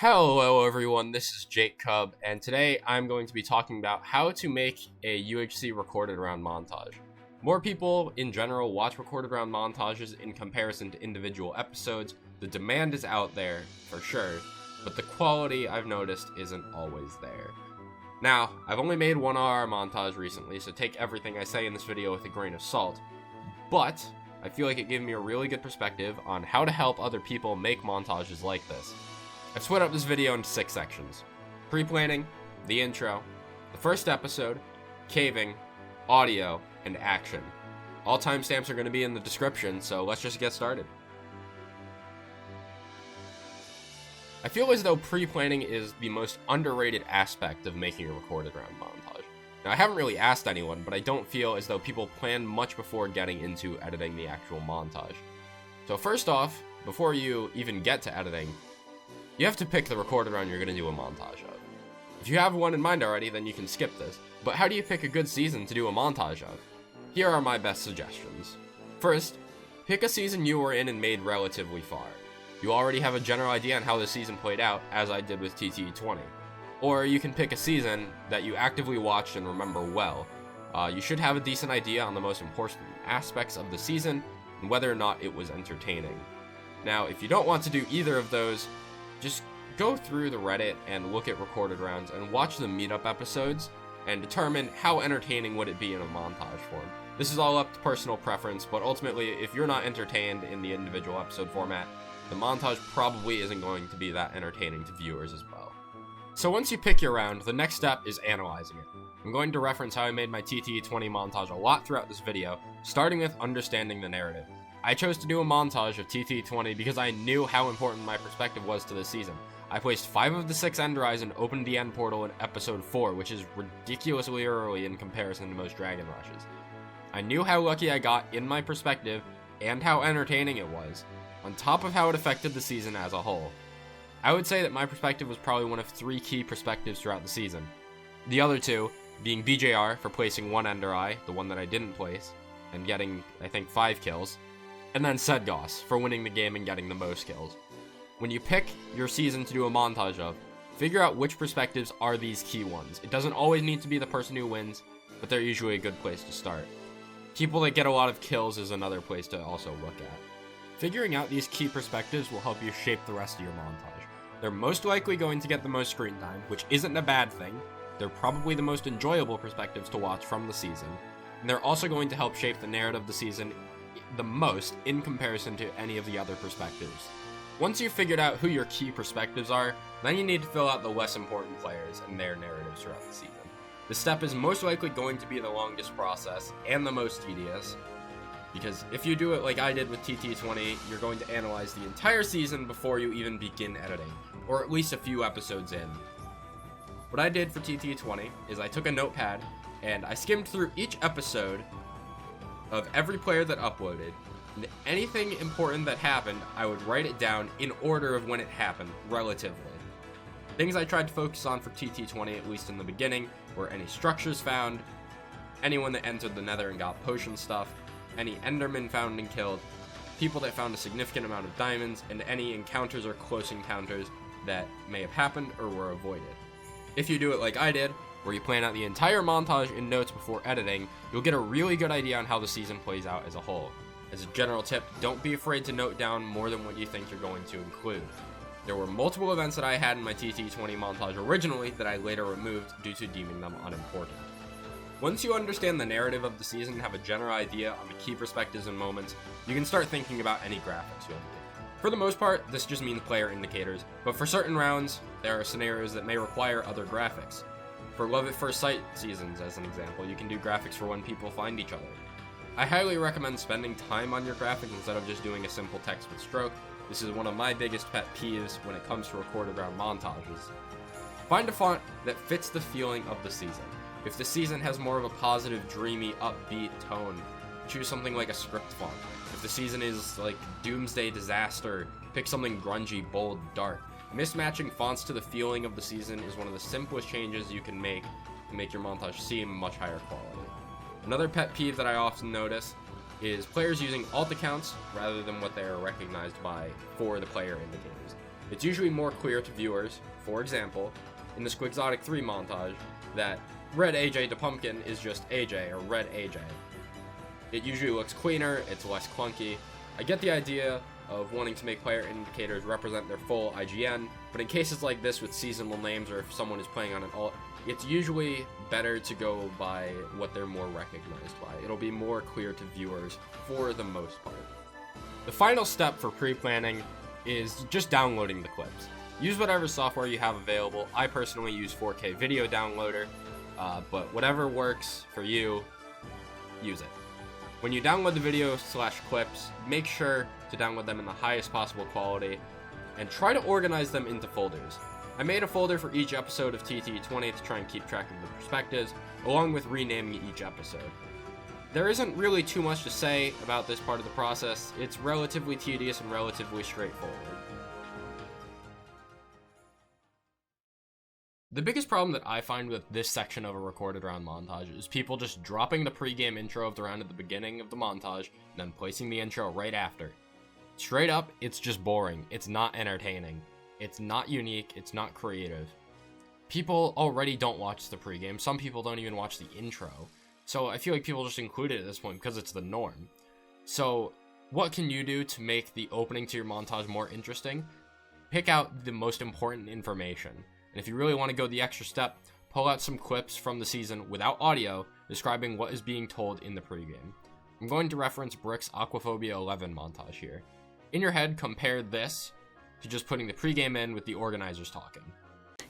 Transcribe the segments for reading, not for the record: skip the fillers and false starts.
Hello everyone, this is Jakekub, and today I'm going to be talking about how to make a UHC Recorded Round montage. More people in general watch Recorded Round montages in comparison to individual episodes. The demand is out there, for sure, but the quality I've noticed isn't always there. Now, I've only made one RR montage recently, so take everything I say in this video with a grain of salt, but I feel like it gave me a really good perspective on how to help other people make montages like this. I've split up this video into 6 sections: pre-planning, the intro, the first episode, caving, audio, and action. All timestamps are going to be in the description, so let's just get started. I feel as though pre-planning is the most underrated aspect of making a Recorded Round montage. Now, I haven't really asked anyone, but I don't feel as though people plan much before getting into editing the actual montage. So first off, before you even get to editing, you have to pick the Recorded Round you're going to do a montage of. If you have one in mind already, then you can skip this. But how do you pick a good season to do a montage of? Here are my best suggestions. First, pick a season you were in and made relatively far. You already have a general idea on how the season played out, as I did with TTE20. Or you can pick a season that you actively watched and remember well. You should have a decent idea on the most important aspects of the season and whether or not it was entertaining. Now, if you don't want to do either of those, just go through the Reddit and look at Recorded Rounds and watch the meetup episodes and determine how entertaining would it be in a montage form. This is all up to personal preference, but ultimately, if you're not entertained in the individual episode format, the montage probably isn't going to be that entertaining to viewers as well. So once you pick your round, the next step is analyzing it. I'm going to reference how I made my TTE20 montage a lot throughout this video, starting with understanding the narrative. I chose to do a montage of TT20 because I knew how important my perspective was to this season. I placed 5 of the 6 End Rise and opened the end portal in episode 4, which is ridiculously early in comparison to most Dragon Rushes. I knew how lucky I got in my perspective and how entertaining it was, on top of how it affected the season as a whole. I would say that my perspective was probably one of 3 key perspectives throughout the season. The other 2 being BJR for placing 1 Ender Eye, the one that I didn't place, and getting, I think, 5 kills. And then Sedgos for winning the game and getting the most kills. When you pick your season to do a montage of, figure out which perspectives are these key ones. It doesn't always need to be the person who wins, but they're usually a good place to start. People that get a lot of kills is another place to also look at. Figuring out these key perspectives will help you shape the rest of your montage. They're most likely going to get the most screen time, which isn't a bad thing. They're probably the most enjoyable perspectives to watch from the season. And they're also going to help shape the narrative of the season the most in comparison to any of the other perspectives. Once you've figured out who your key perspectives are, then you need to fill out the less important players and their narratives throughout the season. This step is most likely going to be the longest process and the most tedious, because if you do it like I did with TT20, you're going to analyze the entire season before you even begin editing, or at least a few episodes in. What I did for TT20 is I took a notepad and I skimmed through each episode of every player that uploaded, and anything important that happened, I would write it down in order of when it happened, relatively. Things I tried to focus on for TT20, at least in the beginning, were any structures found, anyone that entered the Nether and got potion stuff, any Endermen found and killed, people that found a significant amount of diamonds, and any encounters or close encounters that may have happened or were avoided. If you do it like I did, where you plan out the entire montage in notes before editing, you'll get a really good idea on how the season plays out as a whole. As a general tip, don't be afraid to note down more than what you think you're going to include. There were multiple events that I had in my TT20 montage originally that I later removed due to deeming them unimportant. Once you understand the narrative of the season and have a general idea on the key perspectives and moments, you can start thinking about any graphics you'll need. For the most part, this just means player indicators, but for certain rounds, there are scenarios that may require other graphics. For Love at First Sight seasons, as an example, you can do graphics for when people find each other. I highly recommend spending time on your graphics instead of just doing a simple text with stroke. This is one of my biggest pet peeves when it comes to Recorded Round montages. Find a font that fits the feeling of the season. If the season has more of a positive, dreamy, upbeat tone, choose something like a script font. If the season is like Doomsday Disaster, pick something grungy, bold, dark. Mismatching fonts to the feeling of the season is one of the simplest changes you can make to make your montage seem much higher quality. Another pet peeve that I often notice is players using alt accounts rather than what they are recognized by for the player indicators. It's usually more clear to viewers, for example, in the Squixotic 3 montage, that Red AJ to Pumpkin is just AJ, or Red AJ. It usually looks cleaner, it's less clunky. I get the idea of wanting to make player indicators represent their full IGN, but in cases like this with seasonal names or if someone is playing on an alt, it's usually better to go by what they're more recognized by. It'll be more clear to viewers for the most part. The final step for pre-planning is just downloading the clips. Use whatever software you have available. I personally use 4K Video Downloader, but whatever works for you, use it. When you download the video/clips, make sure to download them in the highest possible quality and try to organize them into folders. I made a folder for each episode of TT20 to try and keep track of the perspectives, along with renaming each episode. There isn't really too much to say about this part of the process. It's relatively tedious and relatively straightforward. The biggest problem that I find with this section of a recorded round montage is people just dropping the pregame intro of the round at the beginning of the montage, and then placing the intro right after. Straight up, it's just boring. It's not entertaining. It's not unique. It's not creative. People already don't watch the pregame. Some people don't even watch the intro. So I feel like people just include it at this point because it's the norm. So what can you do to make the opening to your montage more interesting? Pick out the most important information. And if you really want to go the extra step, pull out some clips from the season without audio describing what is being told in the pregame. I'm going to reference Brick's Aquaphobia 11 montage here. In your head, compare this to just putting the pregame in with the organizers talking.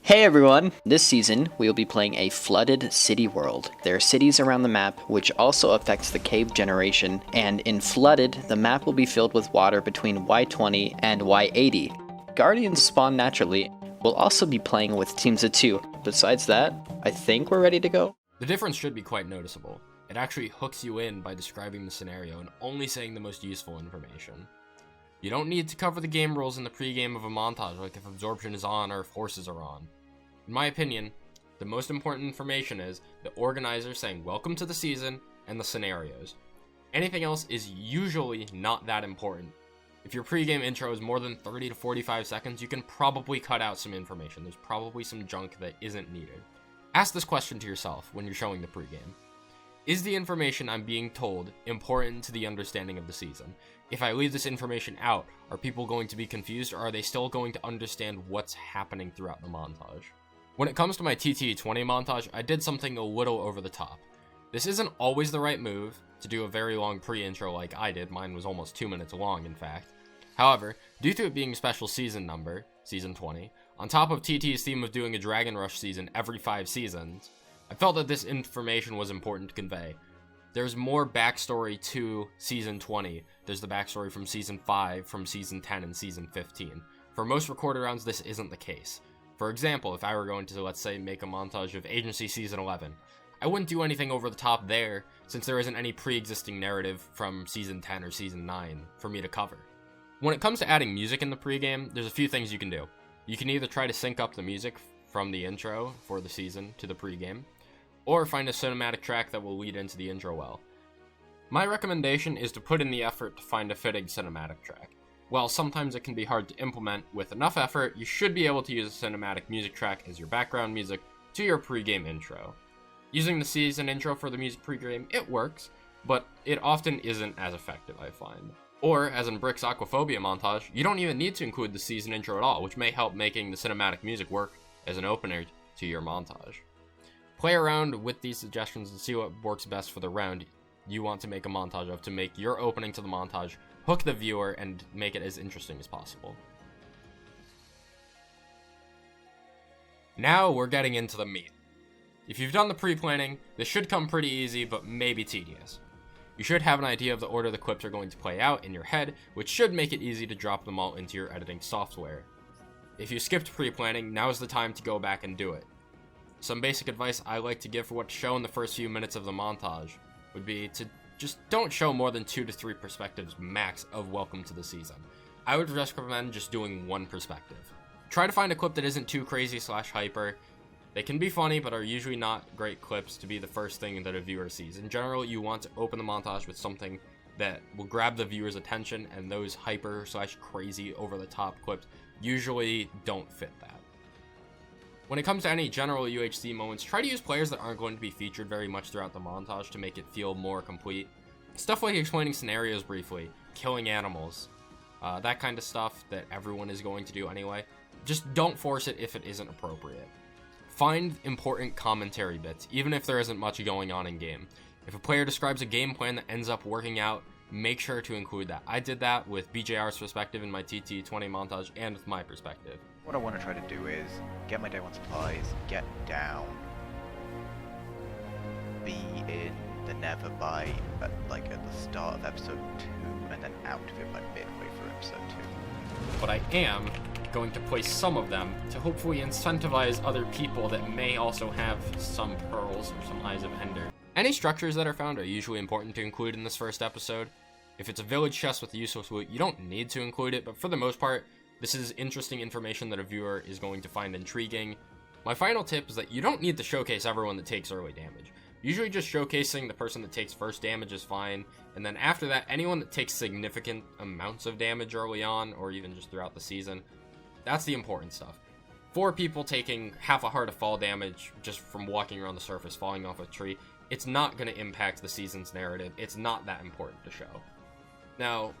Hey everyone! This season, we will be playing a flooded city world. There are cities around the map, which also affects the cave generation, and in flooded, the map will be filled with water between Y20 and Y80. Guardians spawn naturally. We'll also be playing with teams of 2. Besides that, I think we're ready to go. The difference should be quite noticeable. It actually hooks you in by describing the scenario and only saying the most useful information. You don't need to cover the game rules in the pregame of a montage, like if absorption is on or if horses are on. In my opinion, the most important information is the organizer saying welcome to the season and the scenarios. Anything else is usually not that important. If your pregame intro is more than 30 to 45 seconds, you can probably cut out some information. There's probably some junk that isn't needed. Ask this question to yourself when you're showing the pregame. Is the information I'm being told important to the understanding of the season? If I leave this information out, are people going to be confused, or are they still going to understand what's happening throughout the montage? When it comes to my TT20 montage, I did something a little over the top. This isn't always the right move to do a very long pre-intro like I did. Mine was almost 2 minutes long, in fact. However, due to it being a special season number, season 20, on top of TT's theme of doing a Dragon Rush season every 5 seasons, I felt that this information was important to convey. There's more backstory to season 20. There's the backstory from season 5, from season 10, and season 15. For most recorded rounds, this isn't the case. For example, if I were going to, let's say, make a montage of Agency season 11, I wouldn't do anything over the top there, since there isn't any pre-existing narrative from season 10 or season 9 for me to cover. When it comes to adding music in the pregame, there's a few things you can do. You can either try to sync up the music from the intro for the season to the pregame, or find a cinematic track that will lead into the intro well. My recommendation is to put in the effort to find a fitting cinematic track. While sometimes it can be hard to implement, with enough effort, you should be able to use a cinematic music track as your background music to your pregame intro. Using the season intro for the music pregame, it works, but it often isn't as effective, I find. Or, as in Brick's Aquaphobia montage, you don't even need to include the season intro at all, which may help making the cinematic music work as an opener to your montage. Play around with these suggestions and see what works best for the round you want to make a montage of to make your opening to the montage hook the viewer and make it as interesting as possible. Now we're getting into the meat. If you've done the pre-planning, this should come pretty easy, but maybe tedious. You should have an idea of the order the clips are going to play out in your head, which should make it easy to drop them all into your editing software. If you skipped pre-planning, now is the time to go back and do it. Some basic advice I like to give for what to show in the first few minutes of the montage would be to just don't show more than 2 to 3 perspectives max of Welcome to the Season. I would recommend just doing one perspective. Try to find a clip that isn't too crazy/hyper. They can be funny, but are usually not great clips to be the first thing that a viewer sees. In general, you want to open the montage with something that will grab the viewer's attention, and those hyper/crazy over-the-top clips usually don't fit that. When it comes to any general UHC moments, try to use players that aren't going to be featured very much throughout the montage to make it feel more complete. Stuff like explaining scenarios briefly, killing animals, that kind of stuff that everyone is going to do anyway. Just don't force it if it isn't appropriate. Find important commentary bits, even if there isn't much going on in game. If a player describes a game plan that ends up working out, make sure to include that. I did that with BJR's perspective in my TT20 montage and with my perspective. What I want to try to do is get my day one supplies, get down, be in the Nether by at the start of episode 2, and then out of it by midway through episode 2. But I am going to place some of them to hopefully incentivize other people that may also have some pearls or some Eyes of Ender. Any structures that are found are usually important to include in this first episode. If it's a village chest with useless loot, you don't need to include it, but for the most part, this is interesting information that a viewer is going to find intriguing. My final tip is that you don't need to showcase everyone that takes early damage. Usually just showcasing the person that takes first damage is fine, and then after that, anyone that takes significant amounts of damage early on, or even just throughout the season, that's the important stuff. 4 people taking half a heart of fall damage just from walking around the surface, falling off a tree, it's not going to impact the season's narrative. It's not that important to show. Now,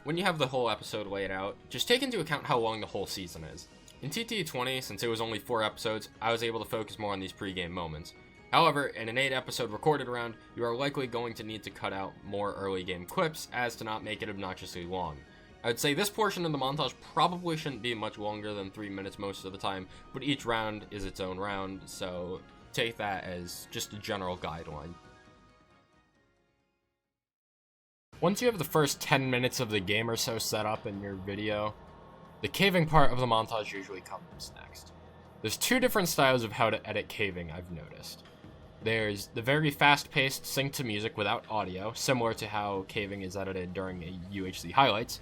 when you have the whole episode laid out, just take into account how long the whole season is. In TT20, since it was only 4 episodes, I was able to focus more on these pregame moments. However, in an 8-episode recorded round, you are likely going to need to cut out more early game clips as to not make it obnoxiously long. I would say this portion of the montage probably shouldn't be much longer than 3 minutes most of the time, but each round is its own round, so take that as just a general guideline. Once you have the first 10 minutes of the game or so set up in your video, the caving part of the montage usually comes next. There's 2 different styles of how to edit caving I've noticed. There's the very fast-paced sync to music without audio, similar to how caving is edited during a UHC highlights,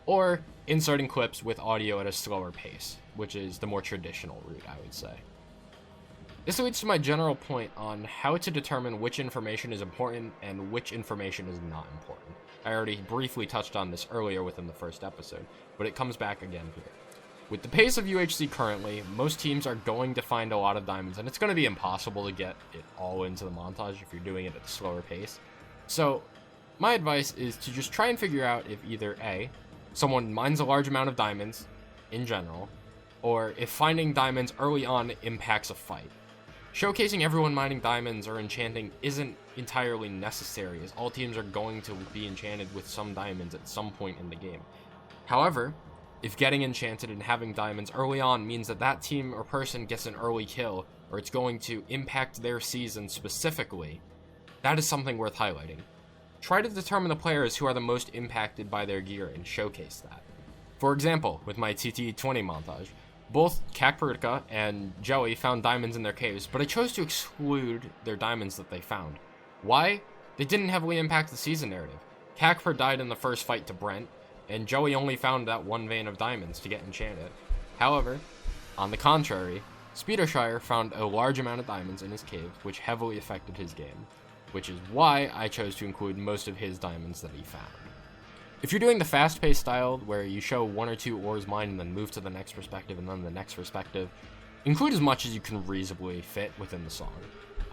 or inserting clips with audio at a slower pace, which is the more traditional route, I would say. This leads to my general point on how to determine which information is important and which information is not important. I already briefly touched on this earlier within the first episode, but it comes back again here. With the pace of UHC currently, most teams are going to find a lot of diamonds, and it's going to be impossible to get it all into the montage if you're doing it at a slower pace. So, my advice is to just try and figure out if either A, someone mines a large amount of diamonds, in general, or if finding diamonds early on impacts a fight. Showcasing everyone mining diamonds or enchanting isn't entirely necessary, as all teams are going to be enchanted with some diamonds at some point in the game. However, if getting enchanted and having diamonds early on means that that team or person gets an early kill, or it's going to impact their season specifically, that is something worth highlighting. Try to determine the players who are the most impacted by their gear and showcase that. For example, with my TT20 montage, both Jakekub and Joey found diamonds in their caves, but I chose to exclude their diamonds that they found. Why? They didn't heavily impact the season narrative. Jakekub died in the first fight to Brent, and Joey only found that 1 vein of diamonds to get enchanted. However, on the contrary, Speedershire found a large amount of diamonds in his cave, which heavily affected his game, which is why I chose to include most of his diamonds that he found. If you're doing the fast-paced style, where you show 1 or 2 ores mined and then move to the next perspective and then the next perspective, include as much as you can reasonably fit within the song.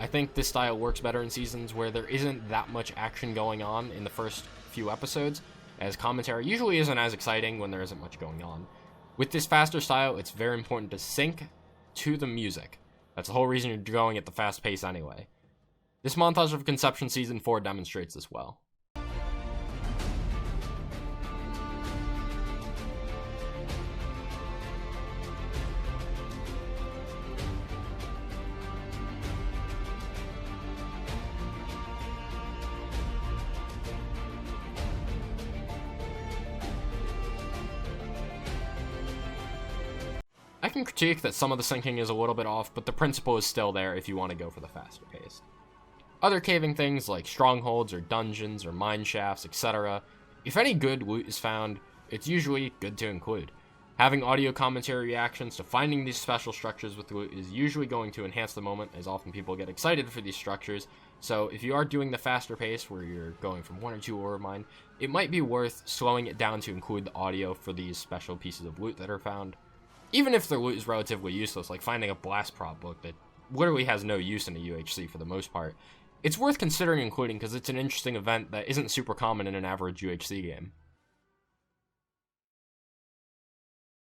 I think this style works better in seasons where there isn't that much action going on in the first few episodes, as commentary usually isn't as exciting when there isn't much going on. With this faster style, it's very important to sync to the music. That's the whole reason you're going at the fast pace anyway. This montage of Conception Season 4 demonstrates this well. I can critique that some of the syncing is a little bit off, but the principle is still there if you want to go for the faster pace. Other caving things like strongholds or dungeons or mine shafts, etc., if any good loot is found, it's usually good to include. Having audio commentary reactions to finding these special structures with loot is usually going to enhance the moment, as often people get excited for these structures. So if you are doing the faster pace where you're going from 1 or 2 ore mine, it might be worth slowing it down to include the audio for these special pieces of loot that are found. Even if the loot is relatively useless, like finding a blast prop book that literally has no use in a UHC for the most part, it's worth considering including because it's an interesting event that isn't super common in an average UHC game.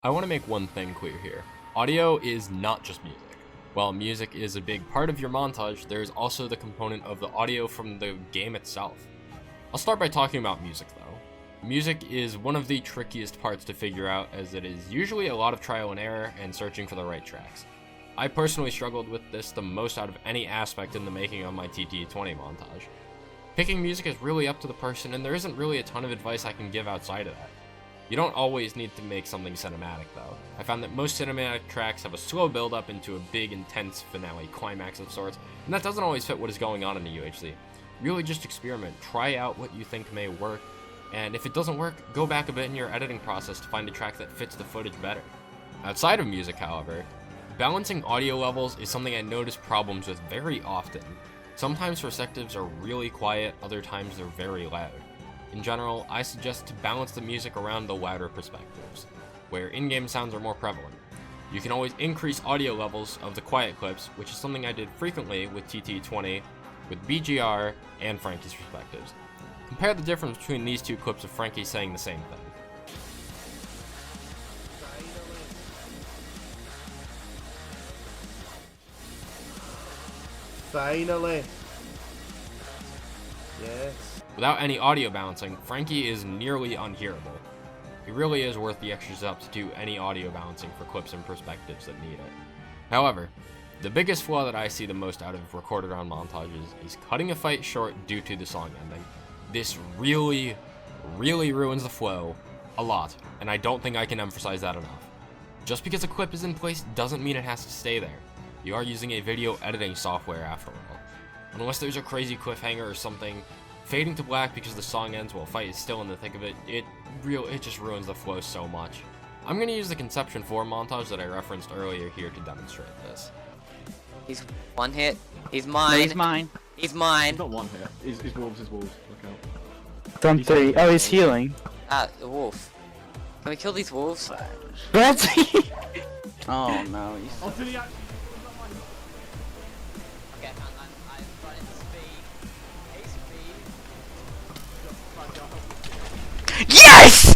I want to make one thing clear here. Audio is not just music. While music is a big part of your montage, there is also the component of the audio from the game itself. I'll start by talking about music though. Music is one of the trickiest parts to figure out, as it is usually a lot of trial and error and searching for the right tracks. I personally struggled with this the most out of any aspect in the making of my TT20 montage. Picking music is really up to the person, and there isn't really a ton of advice I can give outside of that. You don't always need to make something cinematic though. I found that most cinematic tracks have a slow build up into a big intense finale climax of sorts, and that doesn't always fit what is going on in a UHC. Really just experiment, try out what you think may work, and if it doesn't work, go back a bit in your editing process to find a track that fits the footage better. Outside of music, however, balancing audio levels is something I notice problems with very often. Sometimes perspectives are really quiet, other times they're very loud. In general, I suggest to balance the music around the louder perspectives, where in-game sounds are more prevalent. You can always increase audio levels of the quiet clips, which is something I did frequently with TT20, with BGR, and Frankie's perspectives. Compare the difference between these two clips of Frankie saying the same thing. Finally. Yes. Without any audio balancing, Frankie is nearly unhearable. It really is worth the extra steps to do any audio balancing for clips and perspectives that need it. However, the biggest flaw that I see the most out of recorded round montages is cutting a fight short due to the song ending. This really ruins the flow a lot, and I don't think I can emphasize that enough. Just because a clip is in place doesn't mean it has to stay there. You are using a video editing software after all. Unless there's a crazy cliffhanger or something, fading to black because the song ends while fight is still in the thick of it, it just ruins the flow so much. I'm going to use the Conception 4 montage that I referenced earlier here to demonstrate this. He's one hit. He's mine. No, he's mine. He's mine. He's not one hit. He's wolves, Look out. Done 3. Oh, he's healing. Ah, the wolf. Can we kill these wolves? That's Oh no, he's... Oh, did he actually? Okay, I'm running speed. Hey, speed. Yes!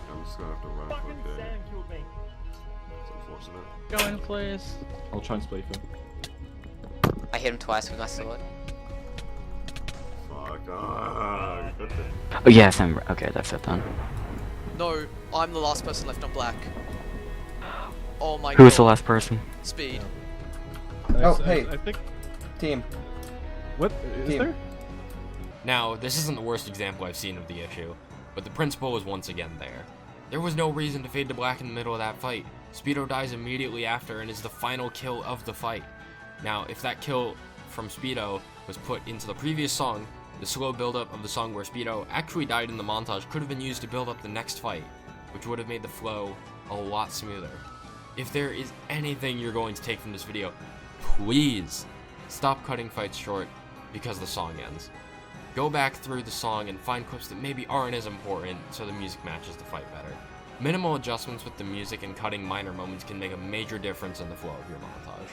I'm just gonna have to run for a bit. It's unfortunate. Go in, please. I'll try and split him. I hit him twice with my sword. Fuck. Ah, good thing. Oh yes, I'm okay. That's it then. No, I'm the last person left on black. Oh my god. Who was the last person? Speed. Oh, hey. I think. Team. What is Team. there? Now, this isn't the worst example I've seen of the issue, but the principle is once again there. There was no reason to fade to black in the middle of that fight. Speedo dies immediately after and is the final kill of the fight. Now, if that kill from Speedo was put into the previous song, the slow build-up of the song where Speedo actually died in the montage could have been used to build up the next fight, which would have made the flow a lot smoother. If there is anything you're going to take from this video, please stop cutting fights short because the song ends. Go back through the song and find clips that maybe aren't as important so the music matches the fight better. Minimal adjustments with the music and cutting minor moments can make a major difference in the flow of your montage.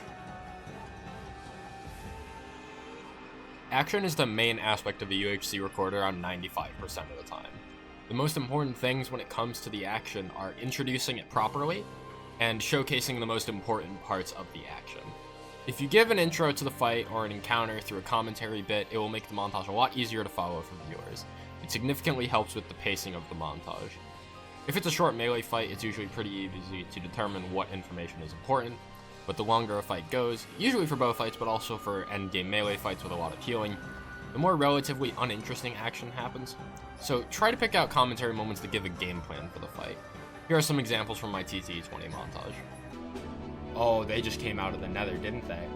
Action is the main aspect of a UHC recorder around 95% of the time. The most important things when it comes to the action are introducing it properly and showcasing the most important parts of the action. If you give an intro to the fight or an encounter through a commentary bit, it will make the montage a lot easier to follow for viewers. It significantly helps with the pacing of the montage. If it's a short melee fight, it's usually pretty easy to determine what information is important, but the longer a fight goes, usually for both fights but also for endgame melee fights with a lot of healing, the more relatively uninteresting action happens. So try to pick out commentary moments that give a game plan for the fight. Here are some examples from my TT20 montage. Oh, they just came out of the nether, didn't they?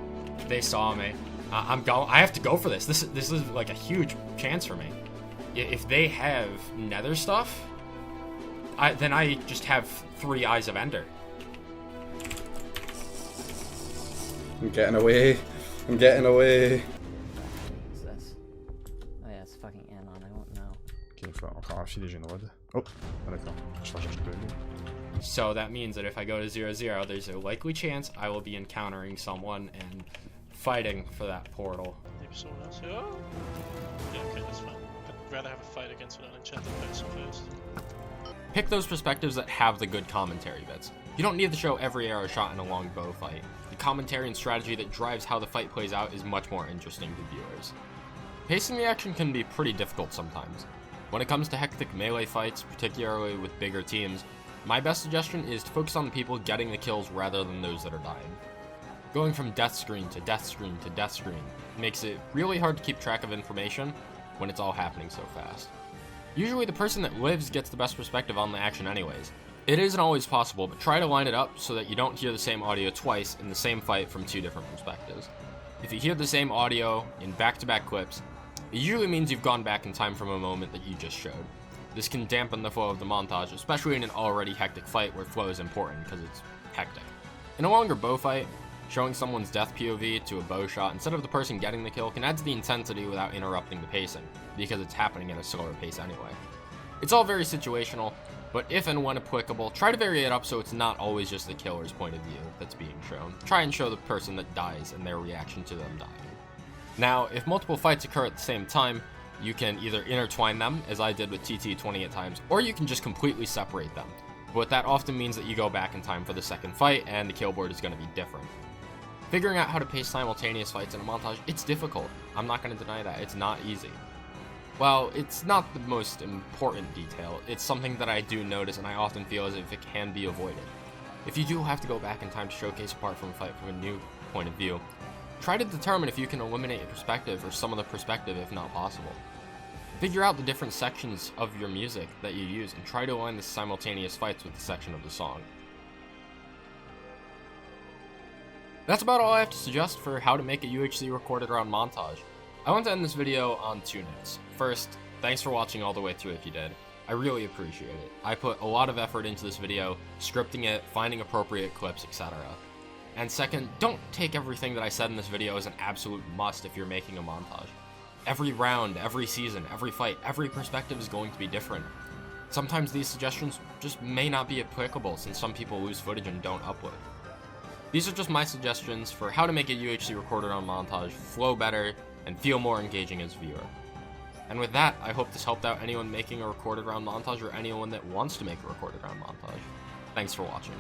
They saw me. I have to go for this. This is like a huge chance for me. If they have nether stuff, then I just have 3 Eyes of Ender. I'm getting away. I'm getting away. What's this? Oh yeah, it's fucking Anon, I won't know. Ok, il faut encore acheter des génodes. Oh, ah, d'accord. Je vais chercher deux. So that means that if I go to 0-0, there's a likely chance I will be encountering someone and fighting for that portal. Maybe someone else. Oh! Yeah, okay, that's fine. I'd rather have a fight against an unenchanted person first. Pick those perspectives that have the good commentary bits. You don't need to show every arrow shot in a long bow fight. The commentary and strategy that drives how the fight plays out is much more interesting to viewers. Pacing the action can be pretty difficult sometimes. When it comes to hectic melee fights, particularly with bigger teams, my best suggestion is to focus on the people getting the kills rather than those that are dying. Going from death screen to death screen to death screen makes it really hard to keep track of information when it's all happening so fast. Usually the person that lives gets the best perspective on the action anyways. It isn't always possible, but try to line it up so that you don't hear the same audio twice in the same fight from 2 different perspectives. If you hear the same audio in back-to-back clips, it usually means you've gone back in time from a moment that you just showed. This can dampen the flow of the montage, especially in an already hectic fight where flow is important because it's hectic. In a longer bow fight, showing someone's death POV to a bow shot instead of the person getting the kill can add to the intensity without interrupting the pacing, because it's happening at a slower pace anyway. It's all very situational, but if and when applicable, try to vary it up so it's not always just the killer's point of view that's being shown. Try and show the person that dies and their reaction to them dying. Now, if multiple fights occur at the same time, you can either intertwine them, as I did with TT 28 times, or you can just completely separate them. But that often means that you go back in time for the second fight, and the kill board is going to be different. Figuring out how to pace simultaneous fights in a montage, it's difficult. I'm not going to deny that. It's not easy. Well, it's not the most important detail. It's something that I do notice, and I often feel as if it can be avoided. If you do have to go back in time to showcase a part from a fight from a new point of view, try to determine if you can eliminate a perspective or some of the perspective if not possible. Figure out the different sections of your music that you use and try to align the simultaneous fights with the section of the song. That's about all I have to suggest for how to make a UHC Recorded Round montage. I want to end this video on 2 notes. First, thanks for watching all the way through if you did. I really appreciate it. I put a lot of effort into this video, scripting it, finding appropriate clips, etc. And second, don't take everything that I said in this video as an absolute must if you're making a montage. Every round, every season, every fight, every perspective is going to be different. Sometimes these suggestions just may not be applicable since some people lose footage and don't upload. These are just my suggestions for how to make a UHC Recorded Round montage flow better and feel more engaging as a viewer. And with that, I hope this helped out anyone making a Recorded Round montage or anyone that wants to make a Recorded Round montage. Thanks for watching.